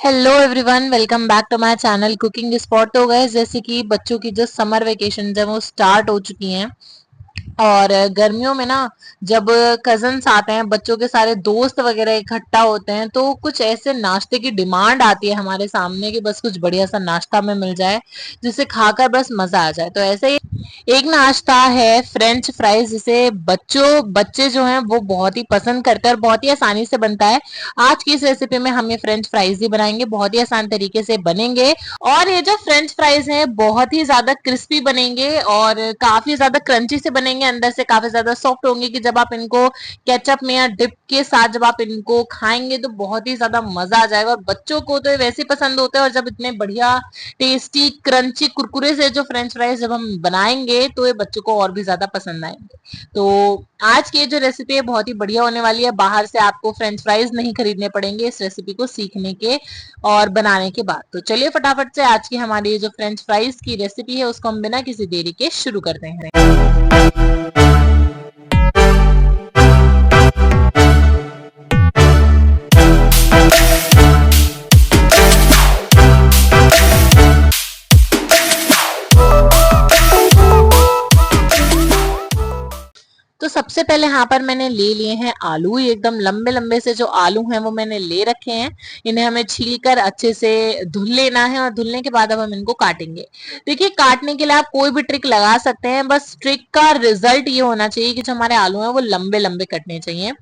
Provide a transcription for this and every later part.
Hello everyone, welcome back to my channel Cooking Spot. तो गए जैसे कि बच्चों की जो समर वेकेशन है वो स्टार्ट हो चुकी हैं। और गर्मियों में ना जब कजन्स आते हैं, बच्चों के सारे दोस्त वगैरह इकट्ठा होते हैं, तो कुछ ऐसे नाश्ते की डिमांड आती है हमारे सामने कि बस कुछ बढ़िया सा नाश्ता में मिल जाए जिसे खाकर बस मजा आ जाए। तो ऐसे ही एक नाश्ता है फ्रेंच फ्राइज, जिसे बच्चे जो हैं वो बहुत ही पसंद करते हैं और बहुत ही आसानी से बनता है। आज की इस रेसिपी में हम ये फ्रेंच फ्राइज ही बनाएंगे, बहुत ही आसान तरीके से बनेंगे। और ये जो फ्रेंच फ्राइज हैं बहुत ही ज्यादा क्रिस्पी बनेंगे और काफी ज्यादा क्रंची से बनेंगे, अंदर से काफी ज्यादा सॉफ्ट होंगे कि जब आप इनको केचप में या डिप के साथ जब आप इनको खाएंगे तो बहुत ही ज्यादा मजा आ जाएगा। और बच्चों को तो ये वैसे पसंद होते हैं, और जब इतने बढ़िया टेस्टी क्रंची कुरकुरे से जो फ्रेंच फ्राइज जब हम बनाएंगे तो ये बच्चों को और भी ज्यादा पसंद आएंगे। तो आज की जो रेसिपी है बहुत ही बढ़िया होने वाली है। बाहर से आपको फ्रेंच फ्राइज नहीं खरीदने पड़ेंगे इस रेसिपी को सीखने के और बनाने के बाद। तो चलिए फटाफट से आज की हमारी जो फ्रेंच फ्राइज की रेसिपी है उसको हम बिना किसी देरी के शुरू करते हैं। तो सबसे पहले यहाँ पर मैंने ले लिए हैं आलू। ये एकदम लंबे लंबे से जो आलू हैं वो मैंने ले रखे हैं। इन्हें हमें छील कर अच्छे से धुल लेना है और धुलने के बाद अब हम इनको काटेंगे। देखिए, काटने के लिए आप कोई भी ट्रिक लगा सकते हैं, बस ट्रिक का रिजल्ट ये होना चाहिए कि जो हमारे आलू हैं वो लंबे लंबे कटने चाहिए।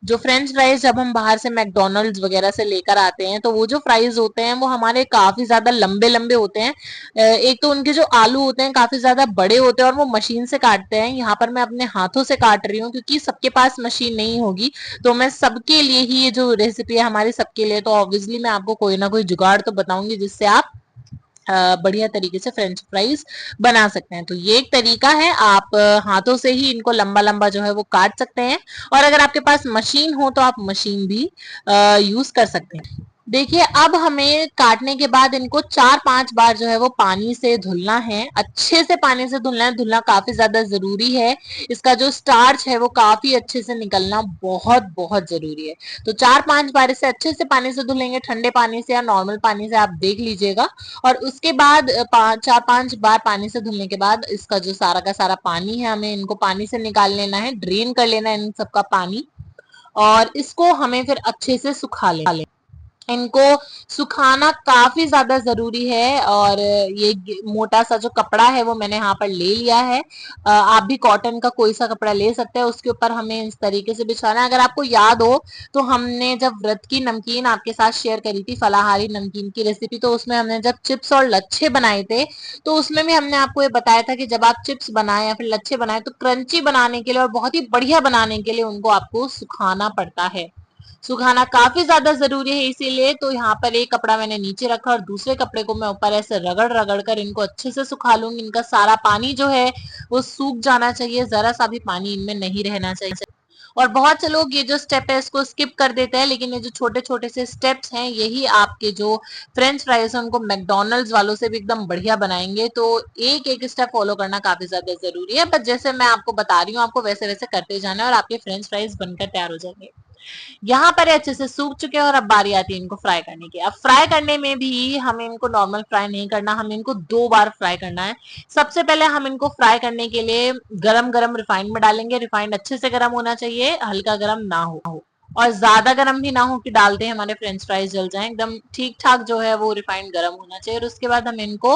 जो फ्रेंच फ्राइज जब हम बाहर से मैकडोनल्ड्स वगैरह से लेकर आते हैं तो वो जो फ्राइज होते हैं वो हमारे काफी ज्यादा लंबे लंबे होते हैं। एक तो उनके जो आलू होते हैं काफी ज्यादा बड़े होते हैं और वो मशीन से काटते हैं। यहाँ पर मैं अपने हाथों से काट रही हूँ क्योंकि सबके पास मशीन नहीं होगी। तो मैं सबके लिए ही ये जो रेसिपी है हमारी सबके लिए, तो ऑब्वियसली मैं आपको कोई ना कोई जुगाड़ तो बताऊंगी जिससे आप बढ़िया तरीके से फ्रेंच फ्राइज बना सकते हैं। तो ये एक तरीका है, आप हाथों से ही इनको लंबा लंबा जो है वो काट सकते हैं। और अगर आपके पास मशीन हो तो आप मशीन भी यूज कर सकते हैं। देखिए, अब हमें काटने के बाद इनको 4-5 बार जो है वो पानी से धुलना है, अच्छे से पानी से धुलना है। धुलना काफी ज्यादा जरूरी है, इसका जो स्टार्च है वो काफी अच्छे से निकलना बहुत बहुत जरूरी है। तो 4-5 बार इसे अच्छे से पानी से धुलेंगे, ठंडे पानी से या नॉर्मल पानी से, आप देख लीजिएगा। और उसके बाद 4-5 बार पानी से धुलने के बाद इसका जो सारा का सारा पानी है हमें इनको पानी से निकाल लेना है, ड्रेन कर लेना है इन सबका पानी। और इसको हमें फिर अच्छे से सुखा लेना। इनको सुखाना काफी ज्यादा जरूरी है। और ये मोटा सा जो कपड़ा है वो मैंने यहाँ पर ले लिया है। आप भी कॉटन का कोई सा कपड़ा ले सकते हैं, उसके ऊपर हमें इस तरीके से बिछाना है। अगर आपको याद हो तो हमने जब व्रत की नमकीन आपके साथ शेयर करी थी, फलाहारी नमकीन की रेसिपी, तो उसमें हमने जब चिप्स और लच्छे बनाए थे तो उसमें भी हमने आपको ये बताया था कि जब आप चिप्स बनाए या फिर लच्छे बनाए तो क्रंची बनाने के लिए और बहुत ही बढ़िया बनाने के लिए उनको आपको सुखाना पड़ता है। सुखाना काफी ज्यादा जरूरी है, इसीलिए तो यहाँ पर एक कपड़ा मैंने नीचे रखा और दूसरे कपड़े को मैं ऊपर ऐसे रगड़ रगड़ कर इनको अच्छे से सुखा लूंगी। इनका सारा पानी जो है वो सूख जाना चाहिए, जरा सा भी पानी इनमें नहीं रहना चाहिए। और बहुत से लोग ये जो स्टेप है इसको स्किप कर देते हैं, लेकिन ये जो छोटे छोटे से स्टेप्स हैं यही आपके जो फ्रेंच फ्राइज है उनको मैकडोनल्ड्स वालों से भी एकदम बढ़िया बनाएंगे। तो एक एक स्टेप फॉलो करना काफी ज्यादा जरूरी है, बट जैसे मैं आपको बता रही हूँ आपको वैसे वैसे करते जाना है और आपके फ्रेंच फ्राइज बनकर तैयार हो जाएंगे। यहाँ पर अच्छे से सूख चुके हैं और अब बारी आती है इनको फ्राई करने की। अब फ्राई करने में भी हमें इनको नॉर्मल फ्राई नहीं करना, हमें इनको 2 बार फ्राई करना है। सबसे पहले हम इनको फ्राई करने के लिए गरम गरम रिफाइंड में डालेंगे। रिफाइंड अच्छे से गरम होना चाहिए, हल्का गरम ना हो और ज्यादा गरम भी ना हो कि डालते हैं हमारे फ्रेंच फ्राइज जल जाएं। एकदम ठीक ठाक जो है वो रिफाइंड गरम होना चाहिए। और उसके बाद हम इनको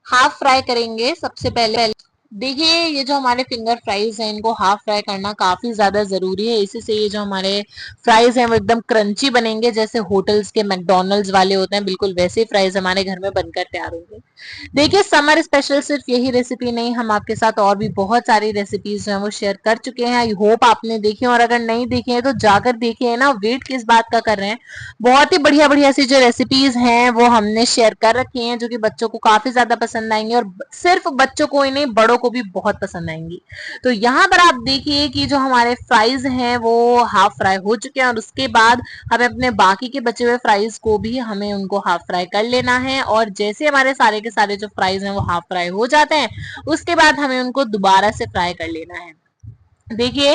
हाफ फ्राई करेंगे। सबसे पहले देखिए, ये जो हमारे फिंगर फ्राइज हैं इनको हाफ फ्राई करना काफी ज्यादा जरूरी है, इसी से ये जो हमारे फ्राइज हैं वो एकदम क्रंची बनेंगे, जैसे होटल्स के मैकडोनल्ड्स वाले होते हैं बिल्कुल वैसे ही फ्राइज हमारे घर में बनकर तैयार होंगे। देखिए, समर स्पेशल सिर्फ यही रेसिपी नहीं, हम आपके साथ और भी बहुत सारी रेसिपीज हैं वो शेयर कर चुके हैं। आई होप आपने देखी, और अगर नहीं देखी है तो जाकर देखिए ना, वेट किस बात का कर रहे हैं। बहुत ही बढ़िया बढ़िया सी जो रेसिपीज हैं वो हमने शेयर कर रखी हैं जो कि बच्चों को काफी ज्यादा पसंद आएंगी, और सिर्फ बच्चों को ही नहीं बड़ों को भी बहुत पसंद आएंगी। तो यहाँ पर आप देखिए कि जो हमारे फ्राइज हैं वो हाफ फ्राई हो चुके हैं, और उसके बाद हमें अपने बाकी के बचे हुए फ्राइज को भी हमें उनको हाफ फ्राई कर लेना है। और जैसे हमारे सारे के सारे जो फ्राइज हैं वो हाफ फ्राई हो जाते हैं उसके बाद हमें उनको दोबारा से फ्राई कर लेना है। देखिए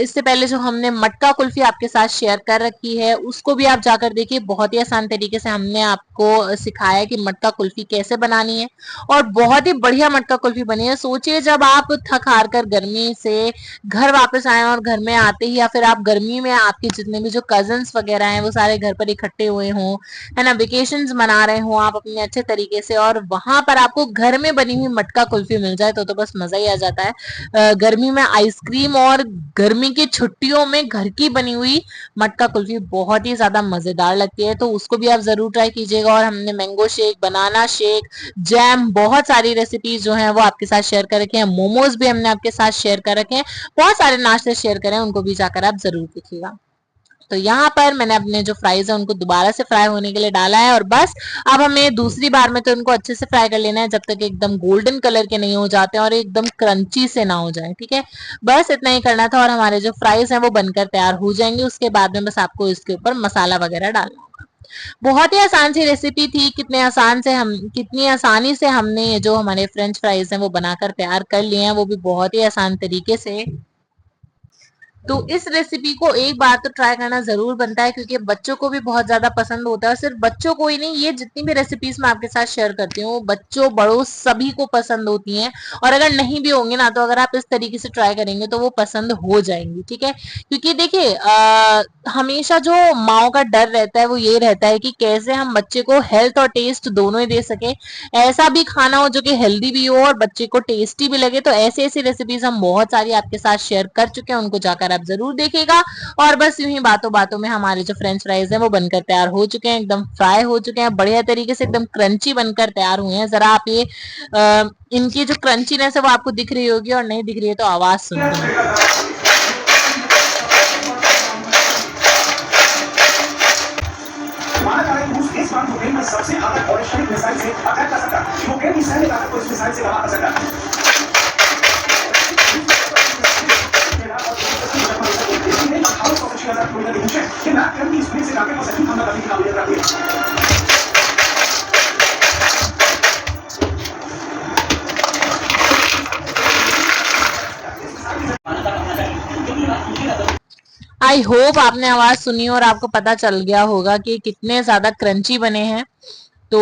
इससे पहले जो हमने मटका कुल्फी आपके साथ शेयर कर रखी है उसको भी आप जाकर देखिए, बहुत ही आसान तरीके से हमने आपको सिखाया कि मटका कुल्फी कैसे बनानी है और बहुत ही बढ़िया मटका कुल्फी बनी है। सोचिए जब आप थक हार कर गर्मी से घर वापस आए और घर में आते ही या फिर आप गर्मी में आपके जितने भी जो कजन्स वगैरह हैं वो सारे घर पर इकट्ठे हुए हों, है ना, वेकेशंस मना रहे हो आप अपने अच्छे तरीके से और वहां पर आपको घर में बनी हुई मटका कुल्फी मिल जाए तो बस मजा ही आ जाता है। गर्मी में आइसक्रीम और गर्मी की छुट्टियों में घर की बनी हुई मटका कुल्फी बहुत ही ज्यादा मजेदार लगती है, तो उसको भी आप जरूर ट्राई कीजिएगा। और हमने mango shake, banana shake, jam, बहुत सारी रेसिपीज जो है वो आपके साथ शेयर कर रखे हैं। मोमोज भी हमने आपके साथ शेयर कर रखे हैं, बहुत सारे नाश्ते शेयर करें, उनको भी जाकर आप जरूर देखिएगा। तो यहाँ पर मैंने अपने जो फ्राइज है उनको दोबारा से फ्राई होने के लिए डाला है और बस अब हमें दूसरी बार में तो इनको अच्छे से फ्राई कर लेना है जब तक एकदम गोल्डन कलर के नहीं हो जाते और एकदम क्रंची से ना हो जाए। ठीक है, बस इतना ही करना था और हमारे जो फ्राइज है वो बनकर तैयार हो जाएंगे। उसके बाद में बस आपको इसके ऊपर मसाला वगैरह डालना होगा। बहुत ही आसान सी रेसिपी थी। कितनी आसानी से हमने ये जो हमारे फ्रेंच फ्राइज हैं वो बनाकर तैयार कर लिए हैं, वो भी बहुत ही आसान तरीके से। तो इस रेसिपी को एक बार तो ट्राई करना जरूर बनता है क्योंकि बच्चों को भी बहुत ज्यादा पसंद होता है। और सिर्फ बच्चों को ही नहीं, ये जितनी भी रेसिपीज मैं आपके साथ शेयर करती हूँ बच्चों बड़ों सभी को पसंद होती हैं। और अगर नहीं भी होंगे ना तो अगर आप इस तरीके से ट्राई करेंगे तो वो पसंद हो जाएंगी। ठीक है, क्योंकि देखिए हमेशा जो माओ का डर रहता है वो ये रहता है कि कैसे हम बच्चे को हेल्थ और टेस्ट दोनों ही दे सके, ऐसा भी खाना हो जो कि हेल्दी भी हो और बच्चे को टेस्टी भी लगे। तो ऐसी ऐसी रेसिपीज हम बहुत सारी आपके साथ शेयर कर चुके हैं, उनको जाकर आप जरूर देखिएगा। और बस यूं ही बातों बातों में हमारे जो फ्रेंच फ्राइज है वो बनकर तैयार हो चुके हैं, एकदम फ्राई हो चुके हैं, बढ़िया तरीके से एकदम क्रंची बनकर तैयार हुए हैं। जरा आप ये इनकी जो क्रंचीनेस है वो आपको दिख रही होगी और नहीं दिख रही है तो आवाज सुन लो। माना जा रहा है रूस इस बार यूक्रेन में सबसे ज्यादा बॉलिस्टिक मिसाइल से अटैक कर सकता है। यूक्रेन की सैन्य ताकत को इस मिसाइल से तबाह कर सकता है। आई होप आपने आवाज सुनी और आपको पता चल गया होगा कि कितने ज्यादा क्रंची बने हैं। तो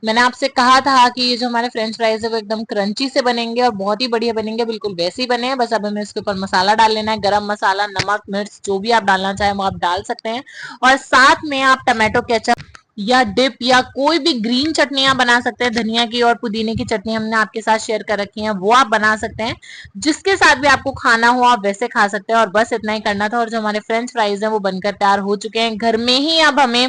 मैंने आपसे कहा था कि ये जो हमारे फ्रेंच फ्राइज है वो एकदम क्रंची से बनेंगे और बहुत ही बढ़िया बनेंगे, बिल्कुल वैसे ही बने हैं। बस अब हमें इसके ऊपर मसाला डाल लेना है, गरम मसाला, नमक, मिर्च, जो भी आप डालना चाहें वो आप डाल सकते हैं। और साथ में आप टमाटो केचप या डिप या कोई भी ग्रीन चटनियां बना सकते हैं। धनिया की और पुदीने की चटनी हमने आपके साथ शेयर कर रखी है, वो आप बना सकते हैं। जिसके साथ भी आपको खाना हो आप वैसे खा सकते हैं। और बस इतना ही करना था और जो हमारे फ्रेंच फ्राइज हैं वो बनकर तैयार हो चुके हैं। घर में ही अब हमें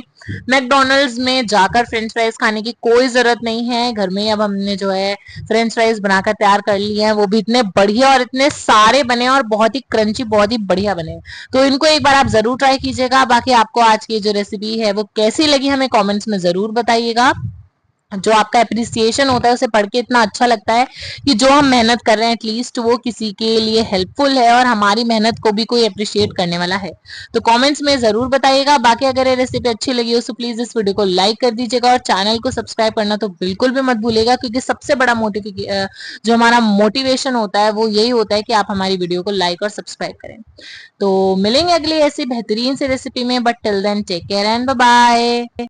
मैकडोनल्ड्स में जाकर फ्रेंच फ्राइज खाने की कोई जरूरत नहीं है। घर में अब हमने जो है फ्रेंच फ्राइज बनाकर तैयार कर लिए हैं, वो भी इतने बढ़िया और इतने सारे बने और बहुत ही क्रंची, बहुत ही बढ़िया बने। तो इनको एक बार आप जरूर ट्राई कीजिएगा। बाकी आपको आज की जो रेसिपी है वो कैसी लगी हमें कमेंट्स में जरूर बताइएगा। जो आपका अप्रिसिएशन होता है उसे पढ़ के इतना अच्छा लगता है कि जो हम मेहनत कर रहे हैं एटलीस्ट वो किसी के लिए हेल्पफुल है और हमारी मेहनत को भी कोई अप्रिशिएट करने वाला है। तो कमेंट्स में जरूर बताइएगा। बाकी अगर ये रेसिपी अच्छी लगी हो तो प्लीज इस वीडियो को लाइक कर दीजिएगा और चैनल को सब्सक्राइब करना तो बिल्कुल भी मत भूलिएगा, क्योंकि सबसे बड़ा जो हमारा मोटिवेशन होता है वो यही होता है कि आप हमारी वीडियो को लाइक और सब्सक्राइब करें। तो मिलेंगे अगली ऐसी बेहतरीन सी रेसिपी में, but till then take care and bye bye.